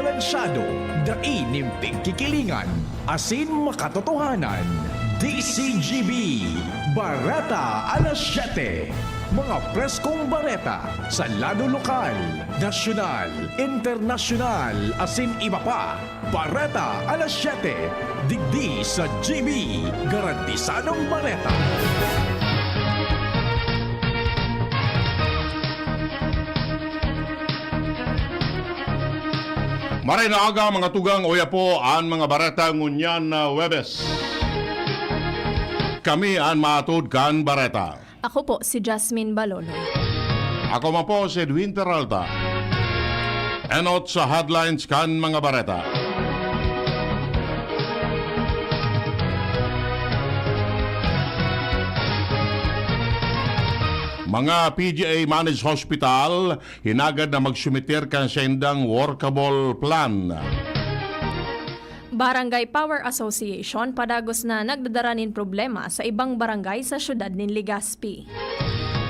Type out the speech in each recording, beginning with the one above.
balansyado, dainimpig kikilingan, asin makatotohanan. DCGB, Bareta alas 7. Mga preskong bareta sa lado lokal, nasyonal, internasyonal, asin iba pa. Bareta alas 7. Digdi sa GB, garantisadong bareta. Maray na aga mga tugang oya po ang mga bareta ngunyan na Webes. Kami ang matud kan bareta. Ako po si Jasmine Baloloy. Ako man po si Edwin Peralta. Enot sa headlines kan mga bareta. Mga PGA Managed Hospital, hinagad na magsumitir kan sa indang workable plan. Barangay Power Association padagos na nagdadaranin problema sa ibang barangay sa syudad ni Legazpi.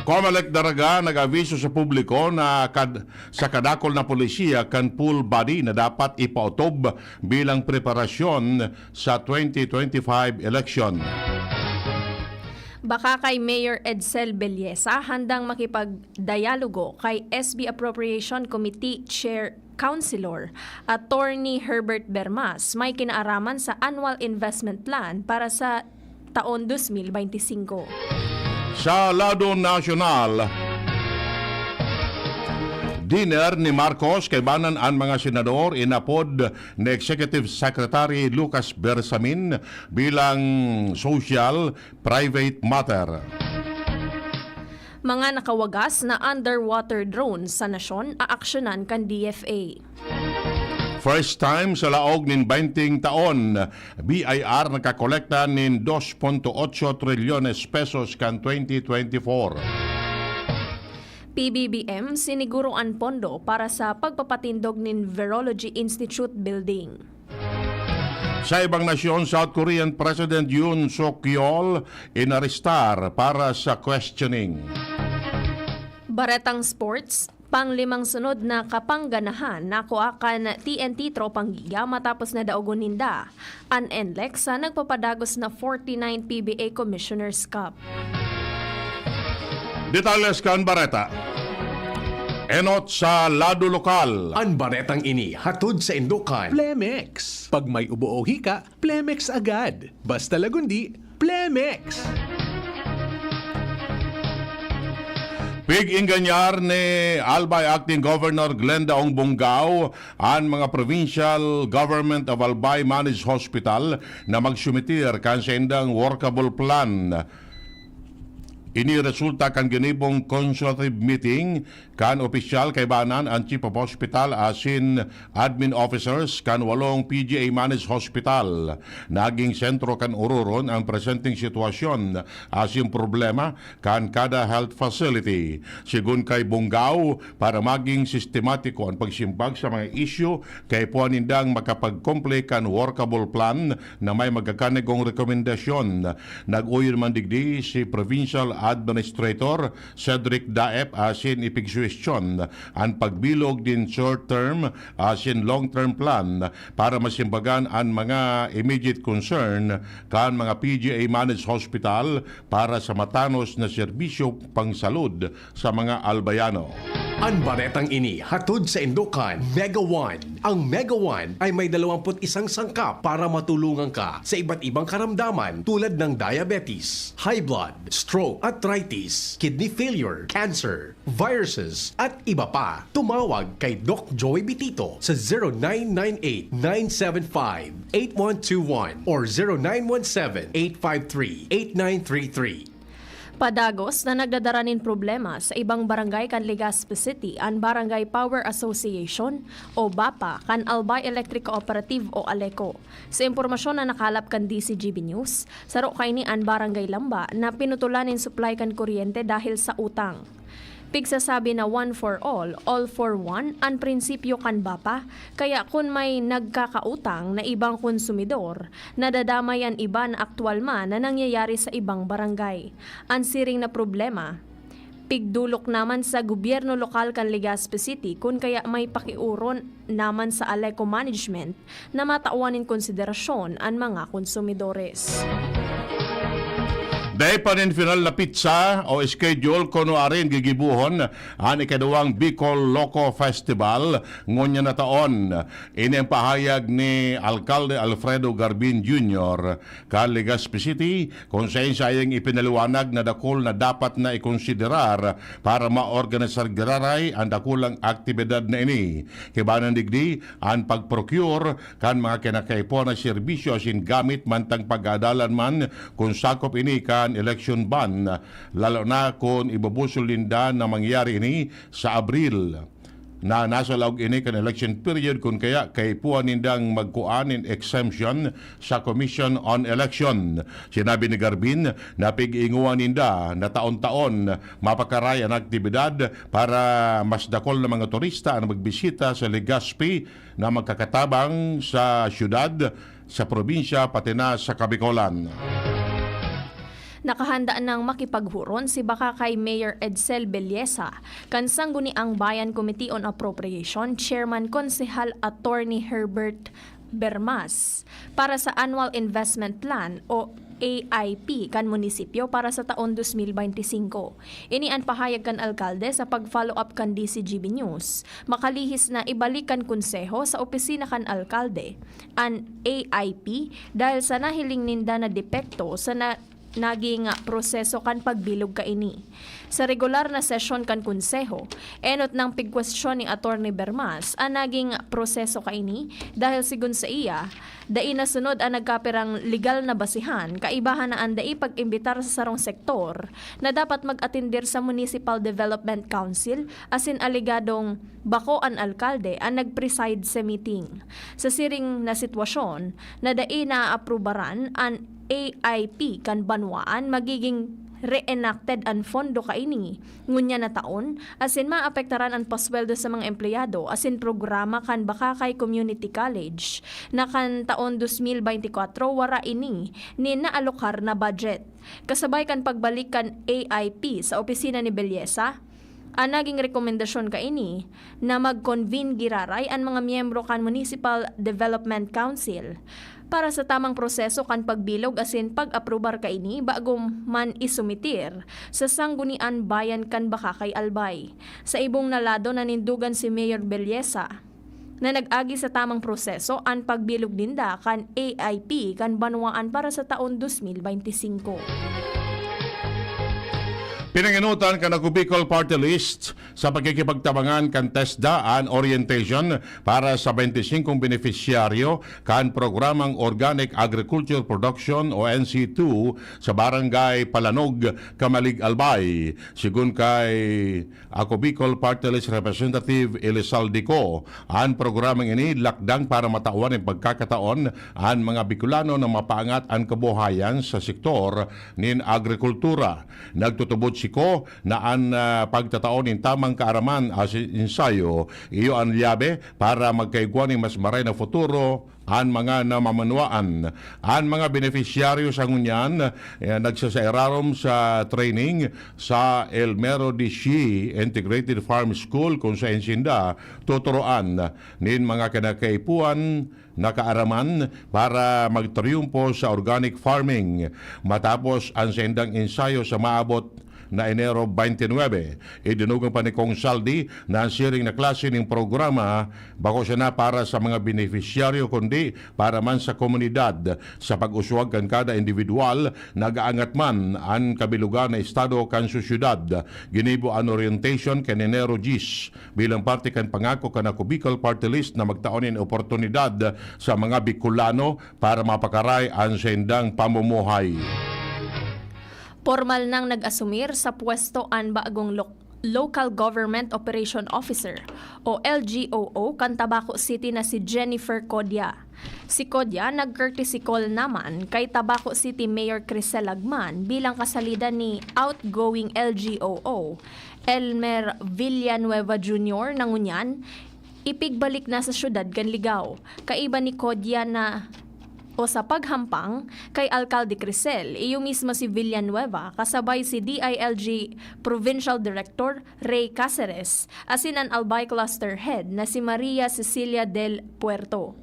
Comelec Daraga nag-aviso sa publiko na sa kadakol na polisiya kan full body na dapat ipautob bilang preparasyon sa 2025 election. Baka kay Mayor Edsel Bellesa handang makipagdialogo kay SB Appropriation Committee Chair Councilor Attorney Herbert Bermas may kinaaraman sa Annual Investment Plan para sa taon 2025. Sa lado nasyonal, dinner ni Marcos kay banan ang mga senador inapod ni Executive Secretary Lucas Bersamin bilang social private matter. Mga nakawagas na underwater drones sa nasyon aaksyonan kan DFA. First time sa laog nin 20 taon, BIR nakakolekta nin 2.8 trilyones pesos kan 2024. PBBM siniguruan pondo para sa pagpapatindog nin Virology Institute Building. Sa ibang nasyon, South Korean President Yoon Suk-yeol inarestar para sa questioning. Baretang Sports, panglimang sunod na kapangganahan na kuakan TNT Tropang Giga matapos na daogon ninda an NLEX sa nagpapadagos na 49 PBA Commissioners Cup. Detalles kan Bareta. Enot sa lado lokal. Ang baretang ini hatod sa Indokan. Plemex. Pag may ubo o hika, Plemex agad. Basta lagundi, Plemex. Pig-inganyar ni Albay Acting Governor Glenda Ong Bunggao ang mga provincial government of Albay Managed Hospital na magsumitir kan sa indang workable plan. Ini resulta kan ginibong consultative meeting kan opisyal kay banan ang Chief of Hospital asin admin officers kan 8 PGA Managed Hospital. Naging sentro kan ururon ang presenting sitwasyon asin problema kan kada health facility. Sigun kay Bunggao, para maging sistematiko ang pagsimbag sa mga issue kay puanindang makapag-complete kan workable plan na may magkakanigong rekomendasyon. Nag-uyon man digdi si Provincial Administrator Cedric Daep asin ipigsuwestyon ang pagbilog din short-term asin long-term plan para masimbagan ang mga immediate concern kan mga PGA Managed Hospital para sa matanos na serbisyo pangsalud sa mga albayano. Ang baretang ini hatod sa Indokan Mega One. Ang Mega One ay may 21 sangkap para matulungan ka sa iba't ibang karamdaman tulad ng diabetes, high blood, stroke, arthritis, kidney failure, cancer, viruses, at iba pa. Tumawag kay Doc Joey Bitito sa 0998-975-8121 or 0917-853-8933. Padagos na nagdadaranin problema sa ibang barangay kan Legazpi City ang Barangay Power Association o BAPA kan Albay Electric Cooperative o ALECO. Sa impormasyon na nakalap kan DCGB News, saro kay ni ang Barangay Lamba na pinutulanin supply kan kuryente dahil sa utang. Pigsasabi na one for all for one ang prinsipyo kan BAPA, kaya kung may nagkakautang na ibang konsumidor, nadadamay ang iba na aktwal man na nangyayari sa ibang barangay. Ang siring na problema, Ipigdulok naman sa gobyerno lokal kan Legazpi City kung kaya may pakiuron naman sa Aleco Management na matauanin konsiderasyon ang mga konsumidores. Dahil pa rin final na pizza o schedule kuno arin gigibuhon ang ikaduwang Bicol Loco Festival ngonya na taon. Ini ang pahayag ni Alcalde Alfredo Garbin Jr. kan Legazpi City kung saan sayang ipinaliwanag na dakol na dapat na ikonsiderar para maorganisar giraray ang dakulang aktibidad na ini. Kibanan digdi ang pagprocure kan mga kinakaipon na serbisyo asin gamit mantang pag-adalan man kung sakop ini kan election ban, lalo na kung ibubusol linda na mangyari ini sa Abril na nasa laog ini kan election period kung kaya kay puan nindang magkuanin exemption sa Commission on Election. Sinabi ni Garbin na pig-inguan ninda na taon-taon mapakaray ang aktibidad para mas dakol na mga turista ang magbisita sa Legazpi na magkakatabang sa syudad, sa probinsya, pati na sa Kabikolan. Nakahanda ng makipaghuron si Bakakay Mayor Edsel Belleza, kansang ang Bayan Committee on Appropriation, Chairman Konsehal Attorney Herbert Bermas, para sa Annual Investment Plan o AIP kan munisipyo para sa taon 2025. Ini ang pahayag kan alkalde sa pag-follow up kan DCGB News. Makalihis na ibalik kan konseho sa opisina kan alkalde ang AIP dahil sa nahiling ninda na depekto sa naging proseso kan pagbilog ka ini. Sa regular na session kan konseho, enot ng pigkwestiyon ni Attorney Bermas ang naging proseso ka ini dahil sigun sa iya, dai nasunod ang nagkapirang legal na basihan, kaibahan na ang dai pag-imbitar sa sarong sektor na dapat mag-atindir sa Municipal Development Council asin aligadong bako ang alkalde ang nag-preside sa meeting. Sa siring na sitwasyon na dai na-aprobaran ang AIP kan banwaan magiging reenacted ang fondo kaini ngunya na taon asin maapektaran ang pasweldo sa mga empleyado asin programa kan Bakakay Community College na kan taon 2024 wara ini ni naalokar na budget. Kasabay kan pagbalik kan AIP sa opisina ni Belleza, ang naging rekomendasyon kaini na mag-convene giraray ang mga miyembro kan Municipal Development Council para sa tamang proseso kan pagbilog asin pag-aprobar kaini bagong man isumitir sa sanggunian bayan kan Bakakay Albay. Sa ibong nalado nanindugan si Mayor Belleza na nag-agi sa tamang proseso ang pagbilog dinda kan AIP kan banwaan para sa taon 2025. Pinanginutan ka na Bicol Party List sa pagkikipagtabangan kan TESDA and orientation para sa 25 beneficiaryo kan programang Organic Agriculture Production o NC2 sa Barangay Palanog, Kamalig, Albay. Sigun kay Bicol Party List Representative Elizalde Co, ang programang ini lakdang para matawan ang pagkakataon ang mga Bicolano na mapaangat ang kabuhayan sa sektor nin agrikultura. Nagtutubot si Ko na ang pagtataon ng tamang kaaraman as ensayo, iyo ang liyabe para magkaigwan ng mas maray na futuro ang mga namamanuaan. Ang mga beneficiaryo sa ngunyan nagsasairarom sa training sa Elmero de Xi Integrated Farm School kung sa ensinda tuturuan nin mga kinakaipuan na kaaraman para magtriumpo sa organic farming matapos ang sendang ensayo sa maabot na Enero 29. Idinugang pa ni Kong Saldi na ang siring na klase ng programa bako siya na para sa mga beneficiaryo kundi para man sa komunidad sa pag-uswag kan kada individual nagaangat man ang kabilugan na estado kan susyudad. Ginibo an orientation kan Enero 10 bilang parte kan pangako kan Bicol Party List na magtaonin oportunidad sa mga Bicolano para mapakaray ang sendang pamumuhay. Formal nang nag-asumir sa pwesto ang bagong Local Government Operation Officer o LGOO kan Tabaco City na si Jennifer Codya. Si Codya nag-courtesy call naman kay Tabaco City Mayor Crisel Agman bilang kasalida ni outgoing LGOO Elmer Villanueva Jr. na ngunyan ipigbalik na sa syudad kan Ligao. Kaiba ni Codya na o sa paghampang kay Alcalde Crisel, iyo mismo si Villanueva kasabay si DILG Provincial Director Ray Caceres asin ang Albay Cluster Head na si Maria Cecilia del Puerto.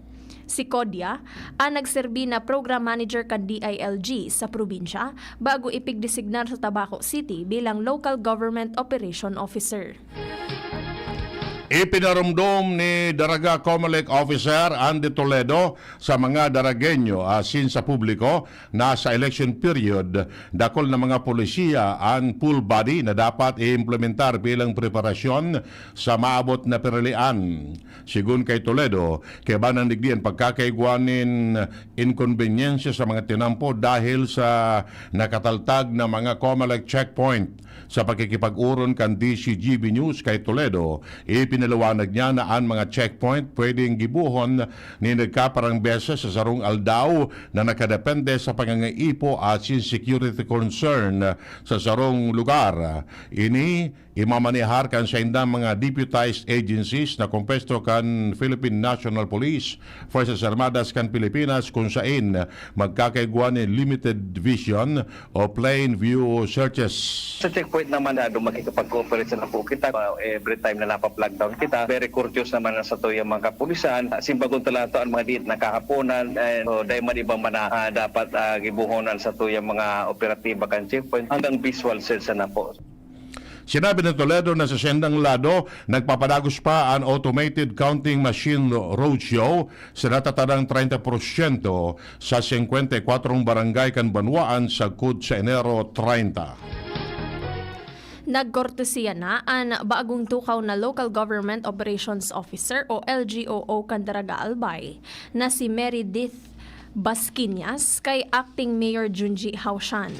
Si Kodia ang nagserbi na Program Manager kan DILG sa probinsya bago ipigdesignar sa Tabaco City bilang Local Government Operation Officer. Ipinarumdom ni Daraga Comelec Officer Andy Toledo sa mga Daragenyo asin sa publiko na sa election period dakol na mga polisiya ang full body na dapat i-implementar bilang preparasyon sa maabot na perilian. Sigun kay Toledo, kaya ba nandigdian pagkakaigwanin inconvenience sa mga tinampo dahil sa nakataltag na mga Comelec checkpoint. Sa pagkikipag-uron kan DCGB News kay Toledo, ipinaliwanag niya na ang mga checkpoint pwedeng gibuhon ni nagkaparang beses sa sarong aldaw na nakadepende sa pangangaipo at security concern sa sarong lugar. Ini imamanihar kan sa indang mga deputized agencies na kompesto kan Philippine National Police, Forces Armadas kan Pilipinas kung saan magkakaigwa ni limited vision o plain view searches. Sa checkpoint naman na makikipag-cooperate na po kita every time na napa-flag down kita. Very courteous naman na sa to yung mga kapulisan. Simbagong talato ang mga diit na kahaponan so dahil man ibang mana dapat gibuhonan sa to yung mga operatiba kan checkpoint hanggang visual sales na po. Sinabi ng Toledo na sa sendang lado, nagpapadagos pa ang automated counting machine roadshow sa natatadang 30% sa 54 barangay kan Banwaan sagkod sa Enero 30. Nagkortesiya na ang bagong tukaw na Local Government Operations Officer o LGOO kan Daraga Albay na si Meredith Basquiñas kay Acting Mayor Junji Haushan.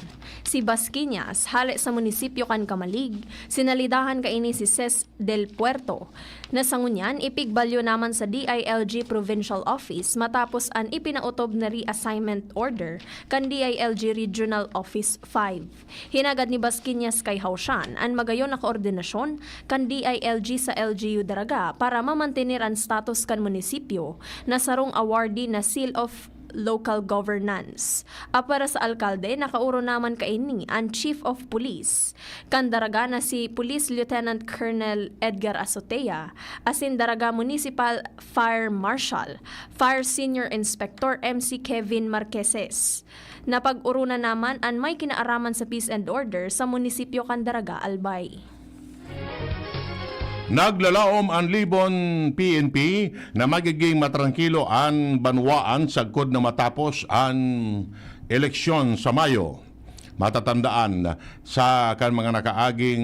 Si Basquiñas, hali sa munisipyo kan Kamalig, sinalidahan kaini si Ces del Puerto. Nasangunyan, ipigbalyo naman sa DILG Provincial Office matapos ang ipinautob na reassignment order kan DILG Regional Office 5. Hinagad ni Basquiñas kay Haushan ang magayon na koordinasyon kan DILG sa LGU Daraga para mamantenir ang status kan munisipyo na sarong awardee na Seal of Local Governance. Para sa alkalde, nakauro naman kaini ang Chief of Police. Kan Daraga na si Police Lieutenant Colonel Edgar Azotea, asin Daraga Municipal Fire Marshal, Fire Senior Inspector MC Kevin Marqueses. Napag-uruna naman ang may kinaaraman sa peace and order sa munisipyo kan Daraga Albay. Naglalaom ang Libon PNP na magiging matrangkilo ang Banwaan sagkod na matapos ang eleksyon sa Mayo. Matatandaan sa kan mga nakaaging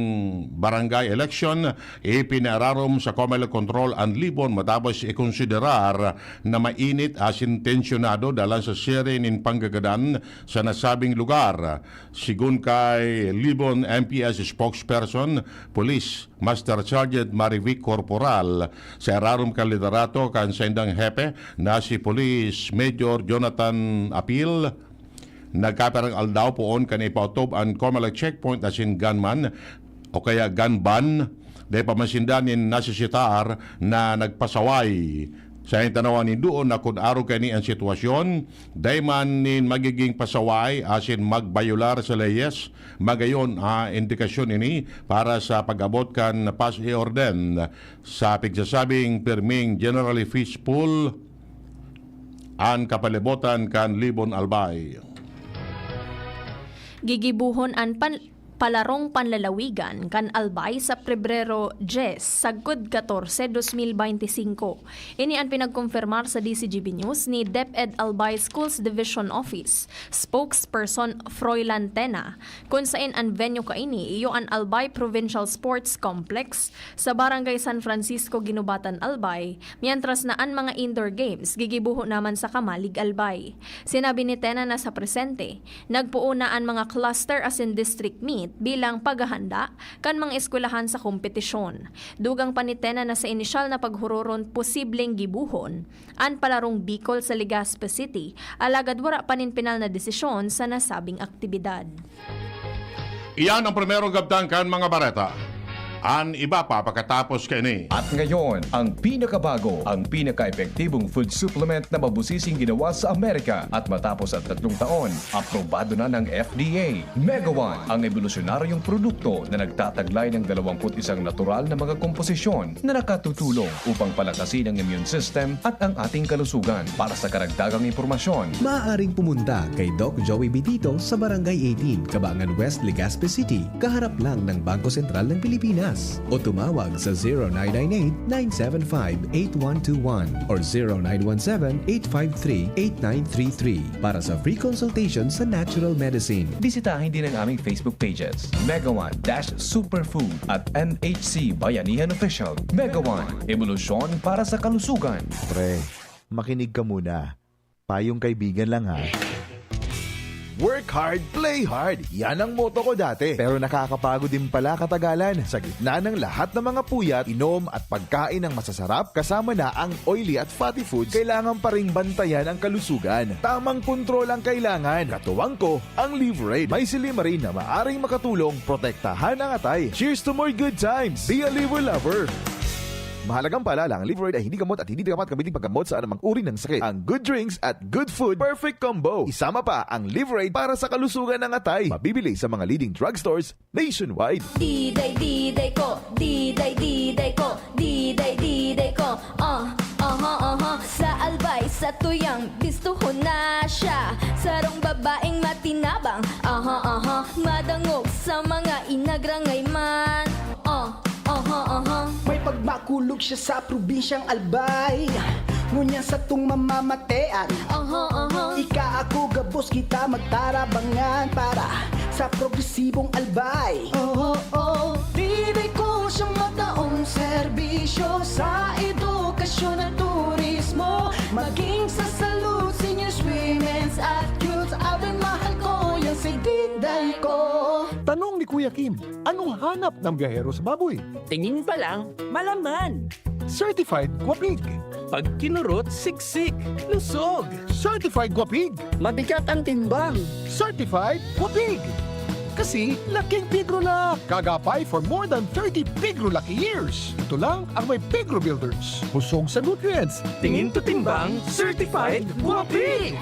barangay election, ipinararom sa Comelec Control ang Libon matapos ikonsiderar na mainit as intensyonado dalan sa sere nin panggagadan sa nasabing lugar. Sigun kay Libon MPS spokesperson, Police Master Sergeant Marivic Corporal, sa ararom kan liderato kan sendang hepe na si Police Major Jonathan Apil, nagkaperang aldaw poon kan ipautob ang Comelec checkpoint asin gunman o kaya gunban dahil pamasindanin nasisitar na nagpasaway. Sa tanawan ni doon na kung araw kani ang sitwasyon, dahil man nin magiging pasaway asin magbayular sa leyes, magayon indikasyon ini para sa pag-abot kan pas i-orden sa pigsasabing pirming generally peaceful ang kapalibotan kan Libon Albay. Gigibuhon ang palarong panlalawigan kan Albay sa Pebrero 10, sagkod 14, 2025. Ini ang pinagkonfirmar sa DCGB News ni DepEd Albay Schools Division Office, spokesperson Froilan Tena, kung saan ang venue kaini iyo ang Albay Provincial Sports Complex sa Barangay San Francisco, Ginubatan, Albay, mientras na ang mga indoor games gigibuho naman sa Kamalig, Albay. Sinabi ni Tena na sa presente, nagpuuna ang mga cluster as in district meet bilang paghahanda kan mga eskwelahan sa kompetisyon. Dugang panitena na sa inisyal na paghuroron posibleng gibuhon ang palarong Bicol sa Legazpi City, alagad wala paninpinal na desisyon sa nasabing aktibidad. Iyan ang primero gabtang kan mga bareta. An iba pa pagkatapos kini. At ngayon, ang pinakabago, ang pinaka-epektibong food supplement na mabusising ginawa sa Amerika at matapos ang 3 taon, aprobado na ng FDA. Mega One, ang evolusyonaryong produkto na nagtataglay ng 21 natural na mga komposisyon na nakatutulong upang palakasin ang immune system at ang ating kalusugan. Para sa karagdagang impormasyon, Maaaring pumunta kay Doc Joey Bitito sa Barangay 18, Cabangan West, Legazpi City, kaharap lang ng Bangko Sentral ng Pilipinas. O tumawag sa 0998-975-8121 or 0917-853-8933 para sa free consultation sa natural medicine. bisitahin din ang aming Facebook pages, Mega One-Superfood at MHC Bayanihan Official. Mega One, evolusyon para sa kalusugan. Pre, makinig ka muna. Payong kaibigan lang ha. Work hard, play hard. Yan ang motto ko dati. Pero nakakapagod din pala katagalan. Sa gitna ng lahat ng mga puyat, inom at pagkain ng masasarap, kasama na ang oily at fatty foods, kailangan pa ring bantayan ang kalusugan. Tamang kontrol ang kailangan. Katuwang ko, ang Liverade. May Silimarin na maaring makatulong protektahan ang atay. Cheers to more good times. Be a liver lover. Mahalagang paalala, ang Liverade ay hindi gamot at hindi dapat gamitin paggamot sa anumang uri ng sakit. Ang good drinks at good food, perfect combo. Isama pa ang Liverade para sa kalusugan ng atay. Mabibili sa mga leading drugstores nationwide. Diday, diday ko, diday, diday ko, diday, diday ko. Sa albay, sa tuyang, bistuho na siya. Sarong babaeng matinabang, madangog sa mga inagrangay man. May pagmakulog siya sa probinsyang Albay, ngunya sa tung mamamatean. Ika ako gabos kita magtarabangan para sa progresibong Albay. Diday ko siyang mataong serbisyo sa edukasyon at turismo, maging sa salud, seniors, women's at youths. Abay mahal ko yan si Diday ko. Tanong ni Kuya Kim, anong hanap ng biyahero sa baboy? Tingin pa lang, malaman. Certified Guapig. Pag kinurot, siksik, lusog. Certified Guapig. Mabigat ang timbang. Certified Guapig. Kasi laking Pigrolak. Kagapay for more than 30 Pigrolak years. Ito lang ang may Pigro Builders. Busog sa nutrients. Tingin to timbang, certified guwapi.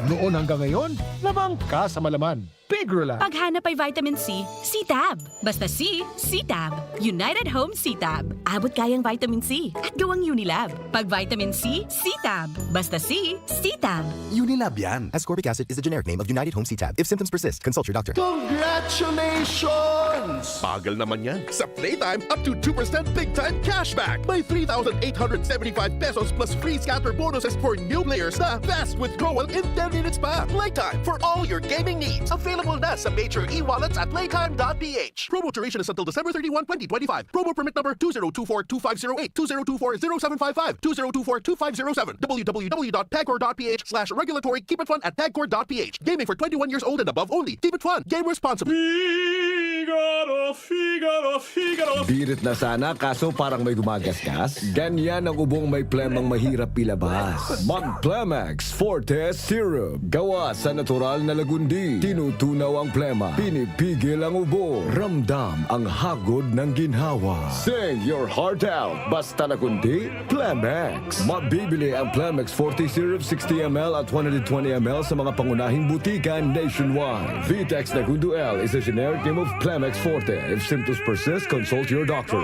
Noon hanggang ngayon, lamang ka sa malaman. Pigrolak. Paghanap ay vitamin C, C-Tab. Basta C, C-Tab. United Home C-Tab. Abot kayang vitamin C at gawang Unilab. Pag vitamin C, C-Tab. Basta C, C-Tab. Unilab yan. Ascorbic acid is the generic name of United Home C-Tab. If symptoms persist, consult your doctor. Congratulations! Bagal naman yan. Sa Playtime, up to 2% big time cashback. May 3,875 pesos plus free scatter bonuses for new players na fast withdrawal in 10 minutes pa. Playtime for all your gaming needs. Available na sa major e-wallets at playtime.ph. Promo duration is until December 31, 2025. Promo permit number 2024-2508, 2024-0755, 2024-2507, www.tagcore.ph/regulatory. Keep it fun at tagcore.ph. Gaming for 21 years old and above only. Keep it fun. Game responsibly. Figaro, Figaro, Figaro. Birit na sana kaso parang may gumagasgas. Ganyan ang ubong may plemang mahirap ilabas. Mag-Plemex Forte Syrup. Gawa sa natural na lagundi. Tinutunaw ang plema. Pinipigil ang ubo. Ramdam ang hagod ng ginhawa. Sing your heart out. Basta lagundi, Plemex. Mabibili ang Plemex Forte Syrup 60ml at 120ml sa mga pangunahing butika nationwide. Vitex Nagundo L is a generic name of Plemex Forte. If symptoms persist, consult your doctor.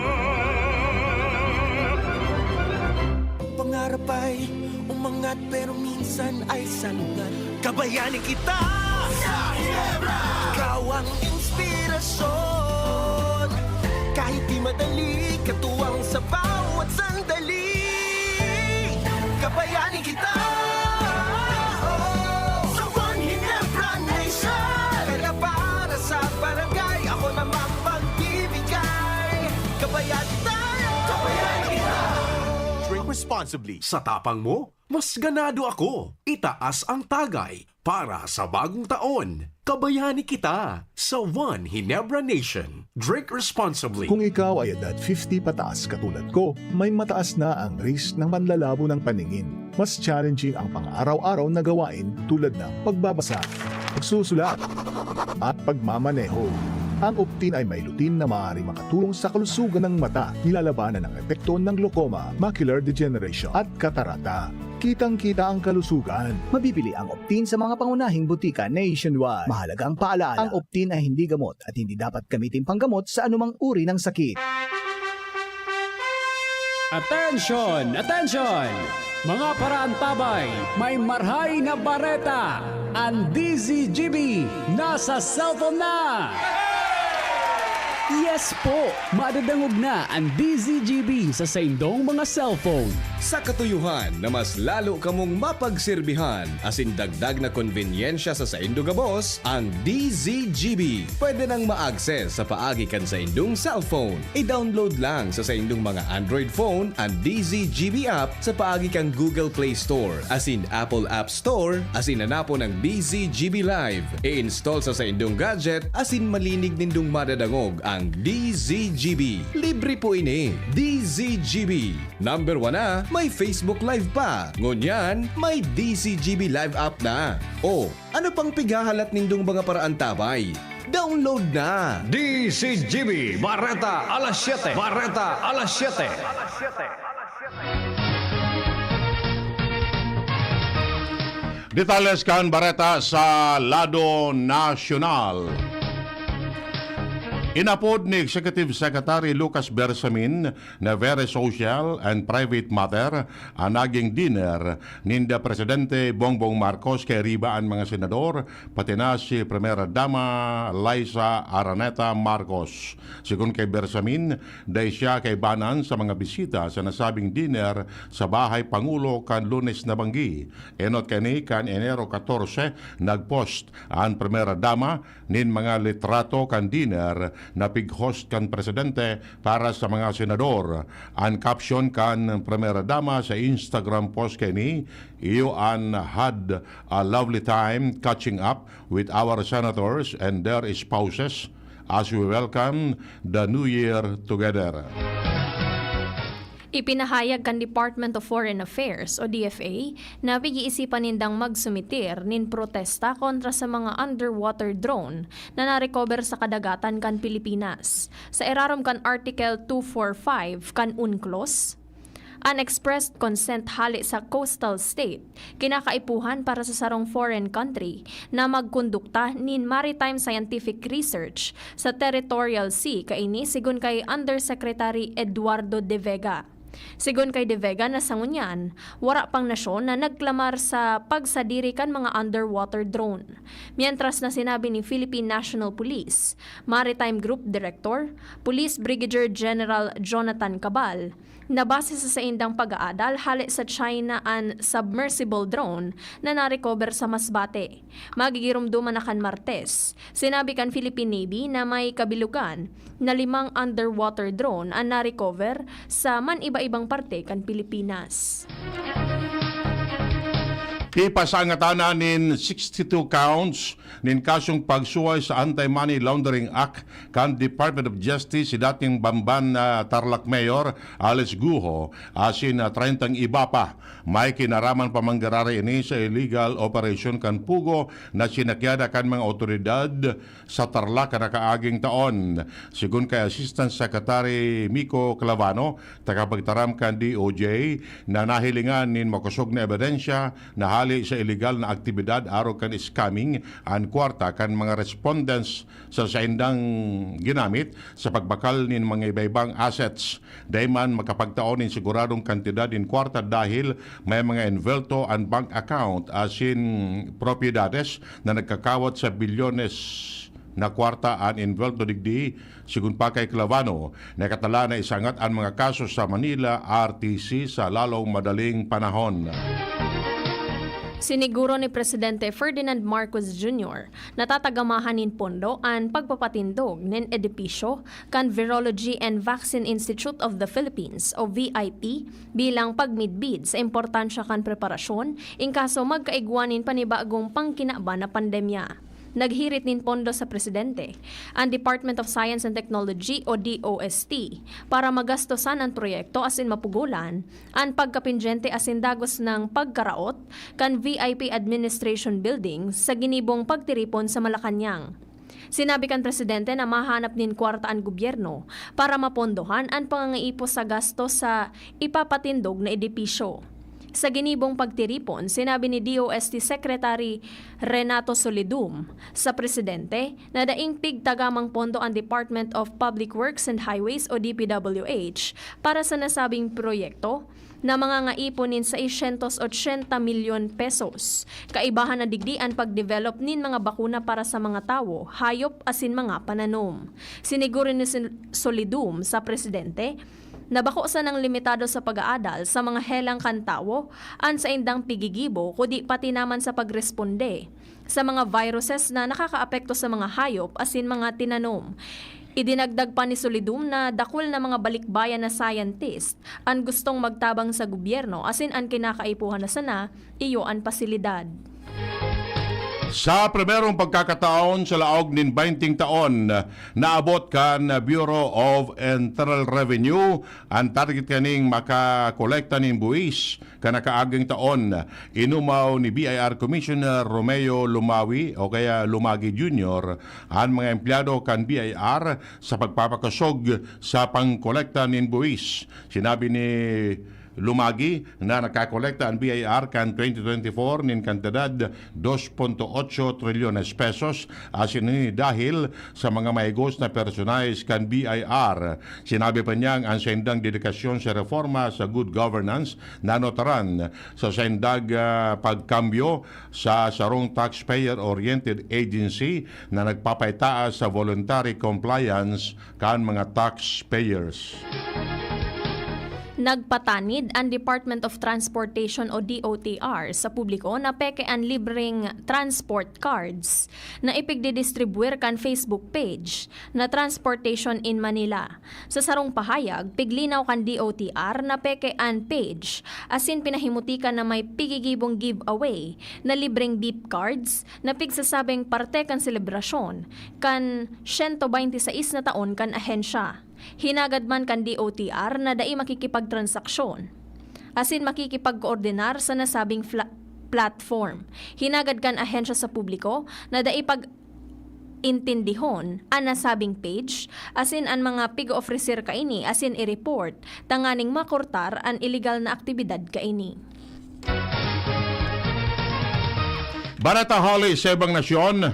Pangarap ay umangat pero minsan ay sanungat. Kabayanin kita sa Ginebra. Ikaw ang inspirasyon. Kahit di madali, katuwang sa bawat sandali. Kabayanin kita. Sa One Ginebra Nation. Pera para sa barangay, ako naman pagbibigay. Kabayanin tayo. Kabayanin kita. Drink responsibly. Sa tapang mo, mas ganado ako. Itaas ang tagay para sa bagong taon. Kabayani kita sa One Ginebra Nation. Drink responsibly. Kung ikaw ay edad 50 pataas katulad ko, may mataas na ang risk ng panlalabo ng paningin. Mas challenging ang pang-araw-araw na gawain tulad ng pagbabasa, pagsusulat, at pagmamaneho. Ang Optin ay may lutin na maaaring makatulong sa kalusugan ng mata, nilalabanan ng epekto ng glaucoma, macular degeneration at katarata. Kitang-kita ang kalusugan. Mabibili ang Optin sa mga pangunahing butika nationwide. Mahalagang paalala, ang Optin ay hindi gamot at hindi dapat gamitin panggamot sa anumang uri ng sakit. Attention! Attention! Mga parantabay, may marhay na bareta! Ang DZGB nasa cellphone na! Yes po! Madadangog na ang DZGB sa saindong mga cellphone. Sa katuyuhan na mas lalo kamong mapagserbihan asin dagdag na konvenyensya sa saindo gabos, ang DZGB pwede nang ma-access sa paagi kan sa indong cellphone. I-download lang sa saindong mga Android phone ang DZGB app sa paagi kang Google Play Store asin Apple App Store asin hanapo ng DZGB Live. I-install sa saindong gadget asin malinig nindong madadangog ang DZGB. Libre po ini. DZGB. Number 1 na, may Facebook Live pa. Ngunyan, may DZGB Live app na. O, ano pang pighahalat nindong mga paraan tabay? Download na! DZGB Bareta alas 7. Bareta alas 7. Detalles kan Bareta sa lado nasyonal. Inapod ni Executive Secretary Lucas Bersamin na very social and private matter ang naging dinner ninda Presidente Bongbong Marcos kay riba ang mga senador pati na si Primera Dama Liza Araneta Marcos. Sigun kay Bersamin, dahil siya kay banan sa mga bisita sa nasabing dinner sa Bahay Pangulo kan Lunes na banggi. Enot kani kan Enero 14 nagpost ang Primera Dama nin mga litrato kan dinner na pig-host kan presidente para sa mga senador. Ang caption kan Primera Dama sa Instagram post kani, "You and had a lovely time catching up with our senators and their spouses as we welcome the new year together." Ipinahayag kan Department of Foreign Affairs o DFA na pag-iisipan nindang magsumitir nin protesta kontra sa mga underwater drone na narecover sa kadagatan kan Pilipinas. Sa irarom kan Article 245 kan UNCLOS, unexpressed consent hali sa coastal state, kinakaipuhan para sa sarong foreign country na magkondukta nin maritime scientific research sa territorial sea kaini sigun kay Undersecretary Eduardo De Vega. Sigon kay De Vega na sangunyan, wara pang nasyon na nagklamar sa pagsadiri kan mga underwater drone. Mientras na sinabi ni Philippine National Police, Maritime Group Director, Police Brigadier General Jonathan Cabal, na base sa saindang pag-aadal hali sa China an submersible drone na narecover sa Masbate. Magigirumduman na kan Martes. Sinabi kan Philippine Navy na may kabilugan na 5 underwater drone ang narecover sa man iba-ibang parte kan Pilipinas. Ipasangatan nin 62 counts nin kasong pagsuway sa Anti-Money Laundering Act kan Department of Justice si dating Bamban na Tarlac Mayor Alice Guho asin 30 iba pa. May kinaraman pamanggarari ini sa illegal operation kan Pugo na sinakyada kan mga otoridad sa Tarlac na kaaging taon. Sigun kay Assistant Secretary Miko Clavano, tagapagtaram kan DOJ na nahilingan nin makusog na ebidensya na hali sa illegal na aktibidad araw kan scamming ang kwarta kan mga respondents sa saindang ginamit sa pagbakal nin mga iba-ibang assets. Dayman makapagtaon nin siguradong kantidad in kwarta dahil may mga envelto and bank account asin propiedades na nagkakawat sa bilyones na kwarta an envelto digdi. Sigun pa kay Clavano, nakatala na isangat ang mga kaso sa Manila RTC sa lalong madaling panahon. Siniguro ni Presidente Ferdinand Marcos Jr. na tatagamahanin pondo ang pagpapatindog ng edipisyo kan Virology and Vaccine Institute of the Philippines o VIP bilang pagmidbid sa importansya kan preparasyon in kaso magkaigwanin panibagong pangkinaba na pandemya. Naghirit nin pondo sa Presidente ang Department of Science and Technology o DOST para magastosan ang proyekto asin mapugulan ang pagkapindyente asin dagos ng pagkaraot kan VIP Administration Building sa ginibong pagtiripon sa Malacanang. Sinabi kan presidente na mahanap nin kwarta ang gobyerno para mapondohan ang pangangaipo sa gasto sa ipapatindog na edipisyo. Sa ginibong pagtiripon, sinabi ni DOST Secretary Renato Solidum sa presidente na daing pigtagamang pondo ang Department of Public Works and Highways o DPWH para sa nasabing proyekto na mga ngaiponin sa 680 milyon pesos. Kaibahan na digdian pag-develop nin mga bakuna para sa mga tao, hayop asin mga pananom. Siniguro ni Solidum sa presidente nabako sa ng limitado sa pag-aadal sa mga helang kantawo an sa indang pigigibo kudi pati naman sa pagresponde sa mga viruses na nakakaapekto sa mga hayop asin mga tinanom. Idinagdag pa ni Solidum na dakul na mga balikbayan na scientist ang gustong magtabang sa gobyerno asin ang kinakaipuhan na sana iyo ang pasilidad. Sa primerong pagkakataon sa laog nin 20 taon, naabot kan Bureau of Internal Revenue ang target kaning makakolekta nin buwis kanakaagang taon. Inumaw ni BIR Commissioner Romeo Lumawi o kaya Lumagi Jr. ang mga empleyado kan BIR sa pagpapakasog sa pangkolekta nin buwis. Sinabi ni Lumagi na nakakolekta ang BIR kan 2024 nin kantidad 2.8 trilyones pesos asin ni dahil sa mga maigos na personalis kan BIR. Sinabi pa niyang ang sendang dedikasyon sa reforma sa good governance na notaran sa sendag pagkambyo sa sarong taxpayer-oriented agency na nagpapaitaas sa voluntary compliance kan mga taxpayers. Nagpatanid ang Department of Transportation o DOTR sa publiko na peke ang libreng transport cards na ipigdidistribuer kan Facebook page na Transportation in Manila. Sa sarong pahayag, piglinaw kan DOTR na peke ang page asin pinahimutikan na may pigigibong giveaway na libreng beep cards na pigsasabing parte kan selebrasyon kan 126 na taon kan ahensya. Hinagad man kan DOTR na dai makikipagtransaksyon asin makikipagkoordinar sa nasabing platform. Hinagad kan ahensya sa publiko na dai intindihon ang nasabing page asin ang mga pig-officer kaini asin i-report tanganing makortar ang illegal na aktibidad kaini. Barata Holi sa ibang nasyon,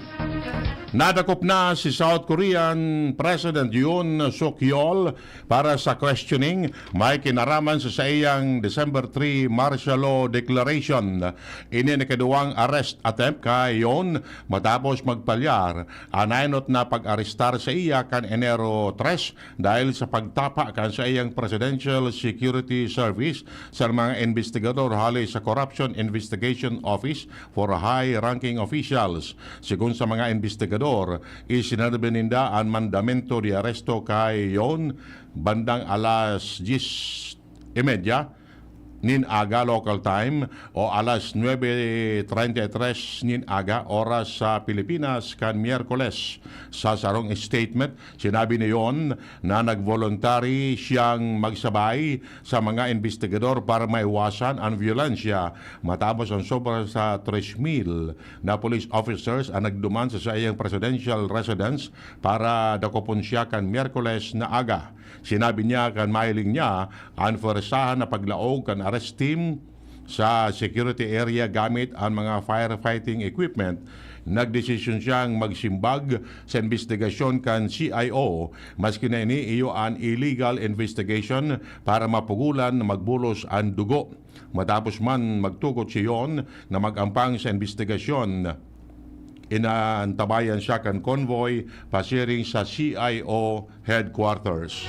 nadakop na si South Korean President Yoon Suk Yeol para sa questioning may kinaraman sa iyang December 3 martial law declaration. Ini na kaduwang arrest attempt kay Yoon matapos magpalyar anaynot na pag-arestar sa iya kan Enero 3 dahil sa pagtapa kan sa iyang Presidential Security Service sa mga investigador hali sa Corruption Investigation Office for high-ranking officials. Sigun sa mga investigador, isinarbe ninda ang mandamento de aresto kay Yoon bandang alas 10:30 nin aga local time o alas 9:33 nin aga oras sa Pilipinas kan Miyerkules. Sa sarong statement, sinabi ni Yoon na nagvoluntary siyang magsabay sa mga investigador para maiwasan ang violensya matapos ang sobra sa 3,000 na police officers ang nagduman sa iyang presidential residence para dakopon siya kan Miyerkules na aga. Sinabi niya kan mailing niya ang forsahan na paglaog kan arrest team sa security area gamit ang mga firefighting equipment. Nagdesisyon siyang magsimbag sa investigasyon kan CIO maski na ini iyo an illegal investigation para mapugulan na magbulos ang dugo. Matapos man magtugot si Yoon na magampang sa investigasyon, inaantabayan siya kan convoy pasiring sa CIO headquarters.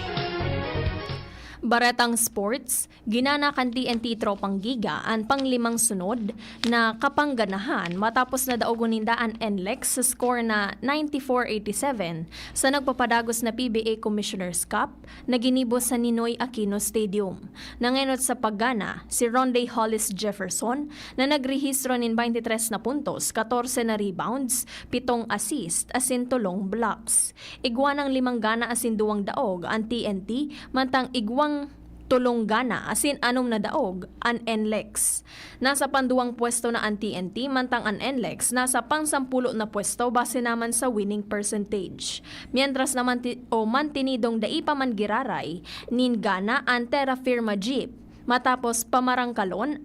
Baretang Sports, ginana kan TNT Tropang Giga ang panglimang sunod na kapangganahan matapos na daoguninda ang NLEX sa score na 94-87 sa nagpapadagos na PBA Commissioner's Cup na ginibo sa Ninoy Aquino Stadium. Nangenot sa paggana si Ronday Hollis Jefferson na nagrehistro nin 23 na puntos, 14 na rebounds, 7 assist asin 3 blocks. Igwanang 5 gana asin 2 daog ang TNT mantang igwang tulong gana asin anom na daog ang NLEX. Nasa panduwang pwesto na ang TNT mantang ang NLEX nasa pang-10 na pwesto base naman sa winning percentage. Mientras naman mantinidong daipa man giraray nin gana ang Terra Firma Jeep matapos pamarangkalon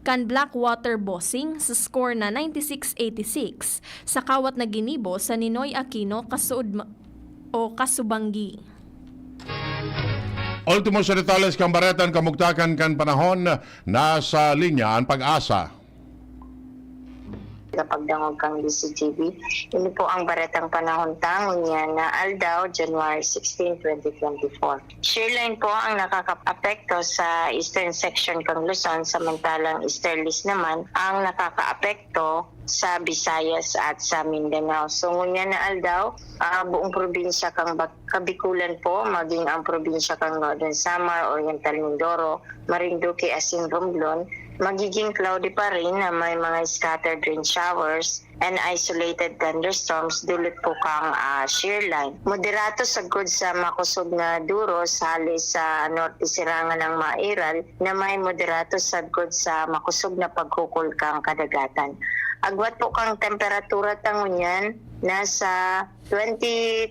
kan Blackwater Bossing sa score na 96-86 sa kawat na ginibo sa Ninoy Aquino Kasubanggi. Ultimo sa detalles kang baretan kamugtakan kan panahon nasa linya ang Pag-asa. Kapag dangog kang DCGB, ini po ang baretang panahon tangon niya na Aldao, January 16, 2024. Shearline po ang nakaka-apekto sa eastern section kang Luzon, samantalang easterlies naman ang nakaka-apekto sa Visayas at sa Mindanao. So ngunyan na Aldao, buong probinsya kang Kabikulan po, maging ang probinsya kang Northern Samar, Oriental Mindoro, Marinduque, asin Romblon, magiging cloudy pa rin na may mga scattered rain showers and isolated thunderstorms dulot po kang shearline. Moderato sagod sa makusog na duros halis sa norte sirangan ng Mairal na may moderato sagod sa makusog na pagkukul kang kadagatan. Agwat po kang temperatura tangunyan nasa 24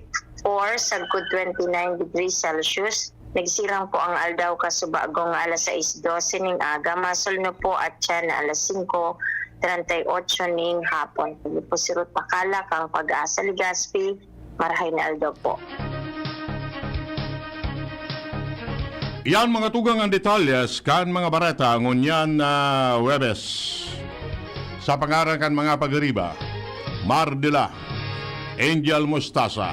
sagod 29 degrees Celsius. Nagsirang po ang Aldao kasubagong alas 6:12 ning aga, masulno po at siya na alas 5:38 ning hapon. Hindi po sirot pakala kang Pag-asa Legazpi, marahay na Aldao po. Yan mga tugang ang detalyes kan mga bareta ngunyan na Webes. Sa pangaran kan mga pagriba, Mardila, Angel Mustasa,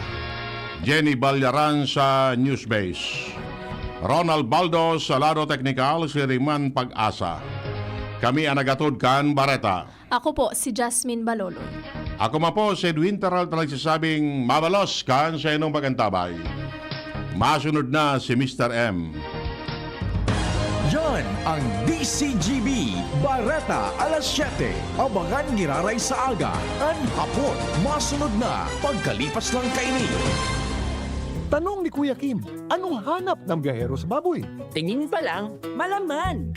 Jenny Balyaran sa Newsbase, Ronald Baldo sa Lado Technical, si Riman Pag-asa. Kami ang nagatod kan bareta. Ako po si Jasmine Balolo. Ako ma po si Edwin Taral na nagsasabing mabalos kan sa inong pagantabay. Masunod na si Mr. M. Yan ang DCGB Bareta alas 7. Abangan giraray sa aga. An hapon, masunod na pagkalipas lang kaini. Tanong ni Kuya Kim, anong hanap ng biyahero sa baboy? Tingin pa lang, malaman.